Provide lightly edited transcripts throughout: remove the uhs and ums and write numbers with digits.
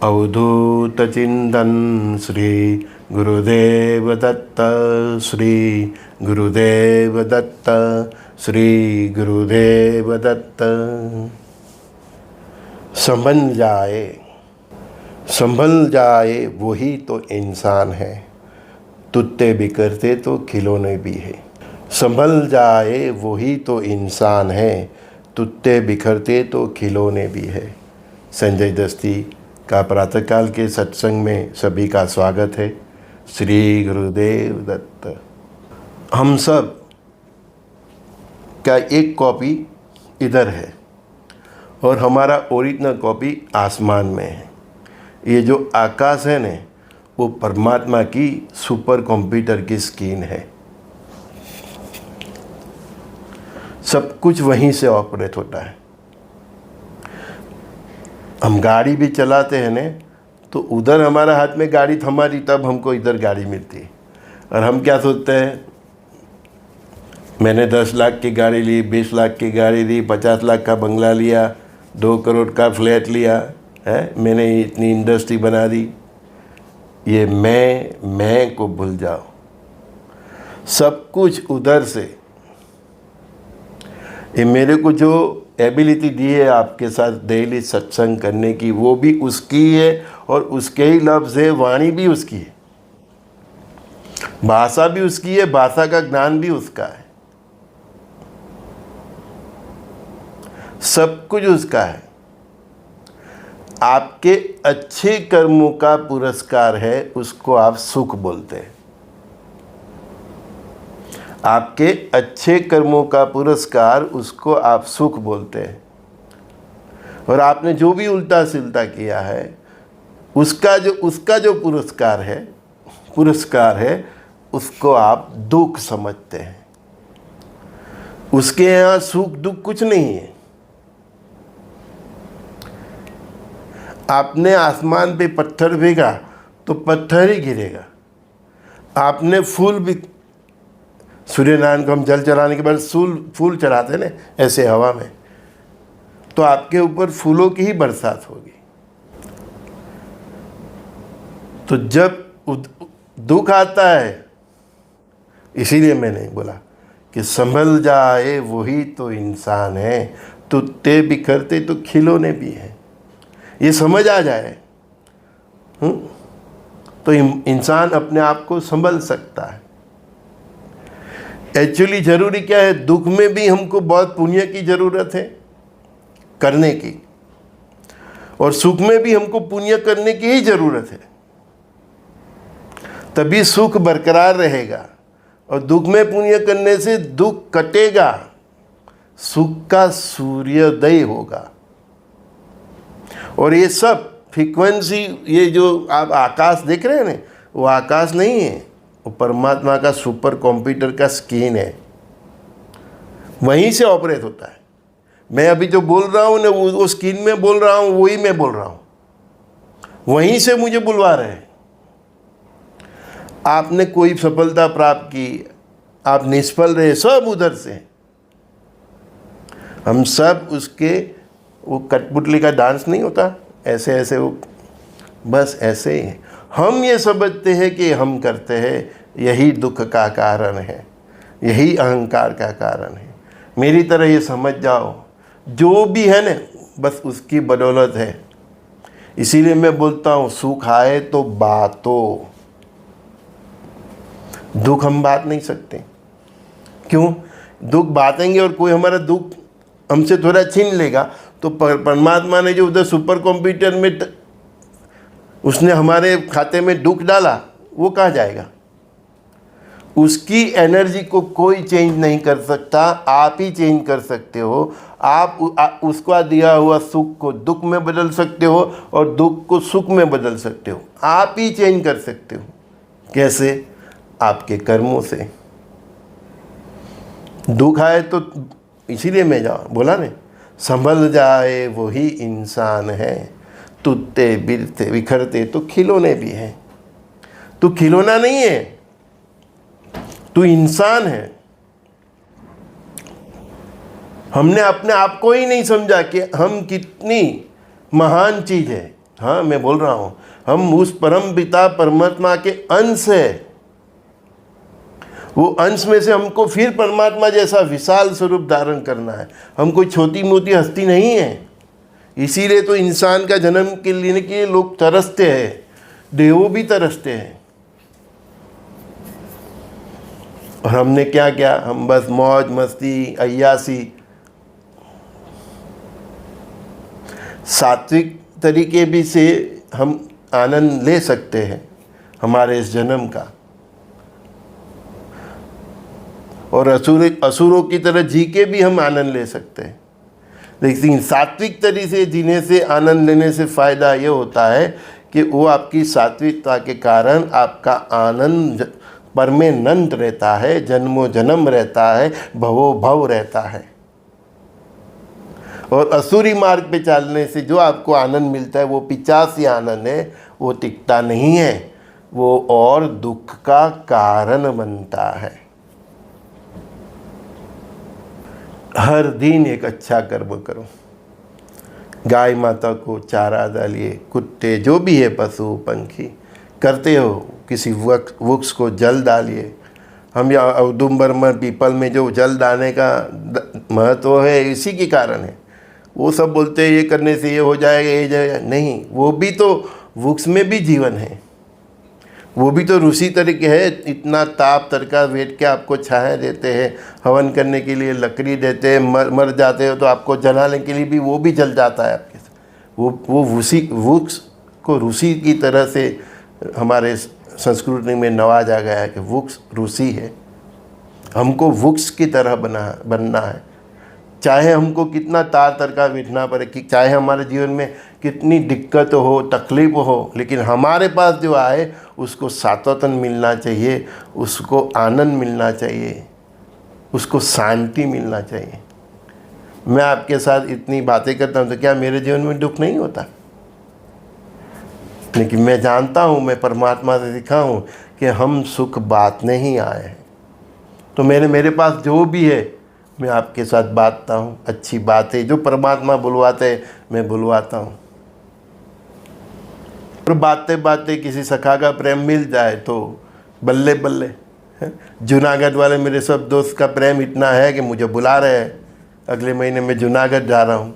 अवधूत चिंतन श्री गुरुदेव दत्त, श्री गुरुदेव दत्त, श्री गुरुदेव दत्त। संभल जाए वही तो इंसान है, तुत्ते बिखरते तो खिलौने भी है। संभल जाए वही तो इंसान है, तुत्ते बिखरते तो खिलौने भी है। संजय दस्ती का प्रातःकाल के सत्संग में सभी का स्वागत है। श्री गुरुदेव दत्त। हम सब का एक कॉपी इधर है और हमारा ओरिजिनल कॉपी आसमान में है। ये जो आकाश है न, वो परमात्मा की सुपर कंप्यूटर की स्क्रीन है। सब कुछ वहीं से ऑपरेट होता है। हम गाड़ी भी चलाते हैं न, तो उधर हमारा हाथ में गाड़ी थमारी तब हमको इधर गाड़ी मिलती है। और हम क्या सोचते हैं, मैंने 10 लाख की गाड़ी ली, 20 लाख की गाड़ी ली, 50 लाख का बंगला लिया, 2 करोड़ का फ्लैट लिया है, मैंने इतनी इंडस्ट्री बना दी। ये मैं को भूल जाओ। सब कुछ उधर से। ये मेरे को जो एबिलिटी दी है आपके साथ डेली सत्संग करने की, वो भी उसकी है और उसके ही लफ्ज़ है। वाणी भी उसकी है, भाषा भी उसकी है, भाषा का ज्ञान भी उसका है, सब कुछ उसका है। आपके अच्छे कर्मों का पुरस्कार है, उसको आप सुख बोलते हैं। आपके अच्छे कर्मों का पुरस्कार, उसको आप सुख बोलते हैं। और आपने जो भी उल्टा सिल्टा किया है, उसका जो पुरस्कार है, उसको आप दुख समझते हैं। उसके यहाँ सुख दुख कुछ नहीं है। आपने आसमान पे पत्थर फेंका तो पत्थर ही गिरेगा। आपने फूल भी, सूर्यनारायण को हम जल चढ़ाने के बाद फूल चढ़ाते हैं ना, ऐसे हवा में, तो आपके ऊपर फूलों की ही बरसात होगी। तो जब दुख आता है, इसीलिए मैंने बोला कि संभल जाए वही तो इंसान है, तुत्ते बिखरते तो खिलौने भी हैं। ये समझ आ जाए तो इंसान अपने आप को संभल सकता है। एक्चुअली ज़रूरी क्या है, दुख में भी हमको बहुत पुण्य की ज़रूरत है करने की, और सुख में भी हमको पुण्य करने की ही ज़रूरत है। तभी सुख बरकरार रहेगा, और दुख में पुण्य करने से दुख कटेगा, सुख का सूर्योदय होगा। और ये सब फ्रीक्वेंसी, ये जो आप आकाश देख रहे हैं ना, वो आकाश नहीं है, वो परमात्मा का सुपर कंप्यूटर का स्क्रीन है। वहीं से ऑपरेट होता है। मैं अभी जो बोल रहा हूँ ना, वो स्क्रीन में बोल रहा हूँ, वही मैं बोल रहा हूँ। वहीं से मुझे बुलवा रहे हैं। आपने कोई सफलता प्राप्त की, आप निष्फल रहे, सब उधर से। हम सब उसके, वो कठपुतली का डांस नहीं होता, ऐसे ऐसे, वो बस ऐसे ही है। हम ये समझते हैं कि हम करते हैं, यही दुख का कारण है, यही अहंकार का कारण है। मेरी तरह ये समझ जाओ, जो भी है ना, बस उसकी बदौलत है। इसीलिए मैं बोलता हूँ, सुख आए तो बातो, दुख हम बात नहीं सकते। क्यों? दुख बातेंगे और कोई हमारा दुख हमसे थोड़ा छीन लेगा, तो परमात्मा ने जो उधर सुपर कंप्यूटर में उसने हमारे खाते में दुख डाला, वो कहाँ जाएगा? उसकी एनर्जी को कोई चेंज नहीं कर सकता, आप ही चेंज कर सकते हो। आप उसका दिया हुआ सुख को दुख में बदल सकते हो, और दुख को सुख में बदल सकते हो। आप ही चेंज कर सकते हो। कैसे? आपके कर्मों से। दुख आए तो, इसीलिए मैं बोला ने, संभल जाए वही इंसान है, तुत्ते बिखरते तो खिलौने भी हैं। तू खिलौना नहीं है, तू इंसान है। हमने अपने आप को ही नहीं समझा कि हम कितनी महान चीज़ है। हाँ, मैं बोल रहा हूँ, हम उस परम पिता परमात्मा के अंश है। वो अंश में से हमको फिर परमात्मा जैसा विशाल स्वरूप धारण करना है। हम कोई छोटी मोटी हस्ती नहीं है। इसीलिए तो इंसान का जन्म के लेने के लिए लोग तरसते हैं, देवों भी तरसते हैं। और हमने क्या किया? हम बस मौज मस्ती, अय्यासी, सात्विक तरीके भी से हम आनंद ले सकते हैं हमारे इस जन्म का, और असुरों की तरह जी के भी हम आनंद ले सकते हैं। लेकिन सात्विक तरीके से जीने से, आनंद लेने से फ़ायदा ये होता है कि वो आपकी सात्विकता के कारण आपका आनंद परमानेंट रहता है, जन्मों जन्म रहता है, भवो भव रहता है। और असुरी मार्ग पे चलने से जो आपको आनंद मिलता है वो पिचासी आनंद है, वो टिकता नहीं है, वो और दुख का कारण बनता है। हर दिन एक अच्छा कर्म करो। गाय माता को चारा डालिए, कुत्ते जो भी है, पशु पंखी करते हो, किसी वृक्ष को जल डालिए। हम यहाँ औदुंबर में, पीपल में जो जल डालने का महत्व है इसी के कारण है। वो सब बोलते हैं ये करने से ये हो जाएगा, ये जाएगा, नहीं, वो भी तो वृक्ष में भी जीवन है, वो भी तो ऋषि तरीके है। इतना ताप तड़का वेट के आपको छाया देते हैं, हवन करने के लिए लकड़ी देते हैं, मर जाते हो तो आपको जलाने के लिए भी वो भी जल जाता है आपके साथ। वो वृक्ष को ऋषि की तरह से हमारे संस्कृति में नवाजा गया है कि वृक्ष ऋषि है। हमको वृक्ष की तरह बनना है। चाहे हमको कितना तार तड़का वेठना पड़े, कि चाहे हमारे जीवन में कितनी दिक्कत हो, तकलीफ हो, लेकिन हमारे पास जो आए उसको सात्वतन मिलना चाहिए, उसको आनंद मिलना चाहिए, उसको शांति मिलना चाहिए। मैं आपके साथ इतनी बातें करता हूँ तो क्या मेरे जीवन में दुख नहीं होता? लेकिन मैं जानता हूँ, मैं परमात्मा से सीखा हूँ कि हम सुख बांटने ही आए हैं। तो मेरे पास जो भी है मैं आपके साथ बांटता हूँ। अच्छी बातें जो परमात्मा बुलवाते हैं मैं बुलवाता हूँ। और बातें बातें किसी सखा का प्रेम मिल जाए तो बल्ले बल्ले। जूनागढ़ वाले मेरे सब दोस्त का प्रेम इतना है कि मुझे बुला रहे हैं, अगले महीने में जूनागढ़ जा रहा हूँ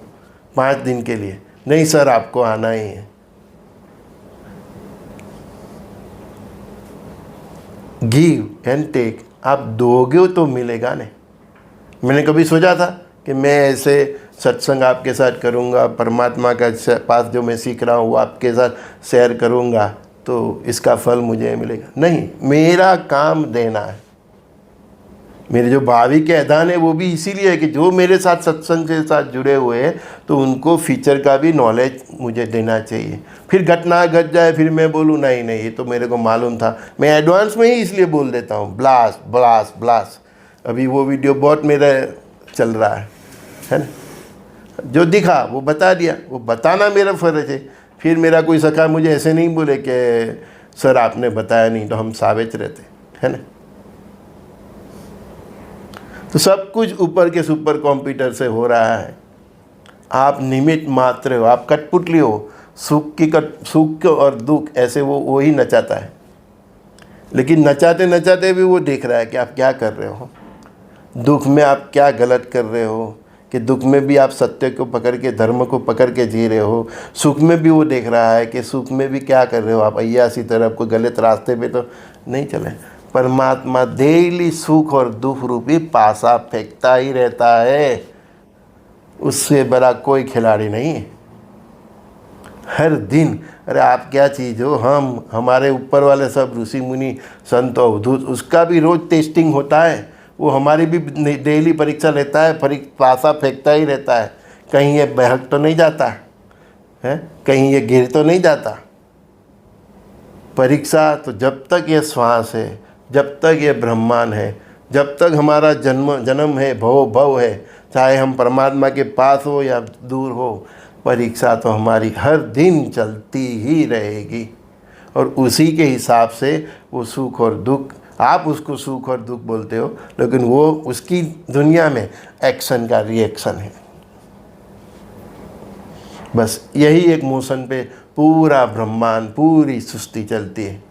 5 दिन के लिए। नहीं सर, आपको आना ही है। गिव एंड टेक, आप दोगे तो मिलेगा नहीं। मैंने कभी सोचा था कि मैं ऐसे सत्संग आपके साथ करूँगा, परमात्मा का पास जो मैं सीख रहा हूँ वो आपके साथ शेयर करूँगा तो इसका फल मुझे मिलेगा? नहीं, मेरा काम देना है। मेरे जो भावी के ऐलान है वो भी इसीलिए है कि जो मेरे साथ सत्संग के साथ जुड़े हुए हैं तो उनको फीचर का भी नॉलेज मुझे देना चाहिए। फिर घटना घट जाए फिर मैं बोलूँ नहीं नहीं ये तो मेरे को मालूम था, मैं एडवांस में ही इसलिए बोल देता हूँ ब्लास्ट ब्लास्ट ब्लास्ट। अभी वो वीडियो बहुत मेरा चल रहा है ना, जो दिखा वो बता दिया, वो बताना मेरा फ़र्ज है। फिर मेरा कोई सखा मुझे ऐसे नहीं बोले कि सर आपने बताया नहीं तो हम साबित रहते, है ना। तो सब कुछ ऊपर के सुपर कंप्यूटर से हो रहा है। आप निमित्त मात्र हो, आप कठपुतली हो। सुख और दुख ऐसे वो ही नचाता है, लेकिन नचाते नचाते भी वो देख रहा है कि आप क्या कर रहे हो। दुख में आप क्या गलत कर रहे हो, कि दुख में भी आप सत्य को पकड़ के, धर्म को पकड़ के जी रहे हो। सुख में भी वो देख रहा है कि सुख में भी क्या कर रहे हो आप, अय्यासी तरफ कोई गलत रास्ते पे तो नहीं चले। परमात्मा डेली सुख और दुख रूपी पासा फेंकता ही रहता है, उससे बड़ा कोई खिलाड़ी नहीं है। हर दिन, अरे आप क्या चीज़ हो, हम हमारे ऊपर वाले सब ऋषि मुनि संत अवधूत, उसका भी रोज़ टेस्टिंग होता है। वो हमारी भी डेली परीक्षा लेता है, पासा फेंकता ही रहता है। कहीं ये बहक तो नहीं जाता है, कहीं ये गिर तो नहीं जाता। परीक्षा तो जब तक ये श्वास है, जब तक ये ब्रह्मांड है, जब तक हमारा जन्म है, भव है, चाहे हम परमात्मा के पास हो या दूर हो, परीक्षा तो हमारी हर दिन चलती ही रहेगी। और उसी के हिसाब से वो सुख और दुख, आप उसको सुख और दुख बोलते हो, लेकिन वो उसकी दुनिया में एक्शन का रिएक्शन है। बस यही एक मोशन पे पूरा ब्रह्मांड, पूरी सृष्टि चलती है।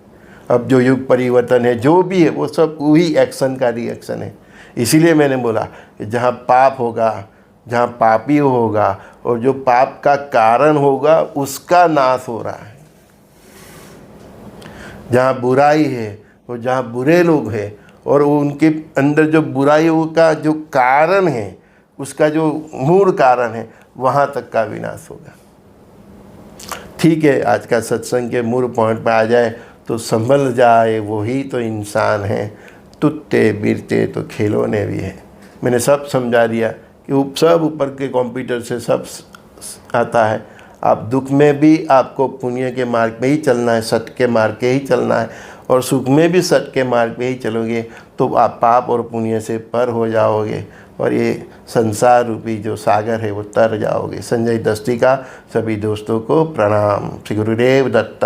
अब जो युग परिवर्तन है, जो भी है, वो सब वही एक्शन का रिएक्शन है। इसीलिए मैंने बोला कि जहाँ पाप होगा, जहाँ पापी होगा और जो पाप का कारण होगा उसका नाश हो रहा है। जहाँ बुराई है और जहाँ बुरे लोग हैं और उनके अंदर जो बुराइयों का जो कारण है, उसका जो मूल कारण है, वहाँ तक का विनाश होगा। ठीक है, आज का सत्संग के मूल पॉइंट पर आ जाए तो संभल जाए वही तो इंसान है, तुत्ते बिरते तो खिलौने भी है। मैंने सब समझा दिया कि सब ऊपर के कंप्यूटर से सब आता है। आप दुख में भी आपको पुण्य के मार्ग पे ही चलना है, सत्य के मार्ग पे ही चलना है, और सुख में भी सत्य के मार्ग पे ही चलोगे तो आप पाप और पुण्य से पर हो जाओगे और ये संसार रूपी जो सागर है वो तर जाओगे। संजय दस्ती का सभी दोस्तों को प्रणाम। श्री गुरुदेव दत्त।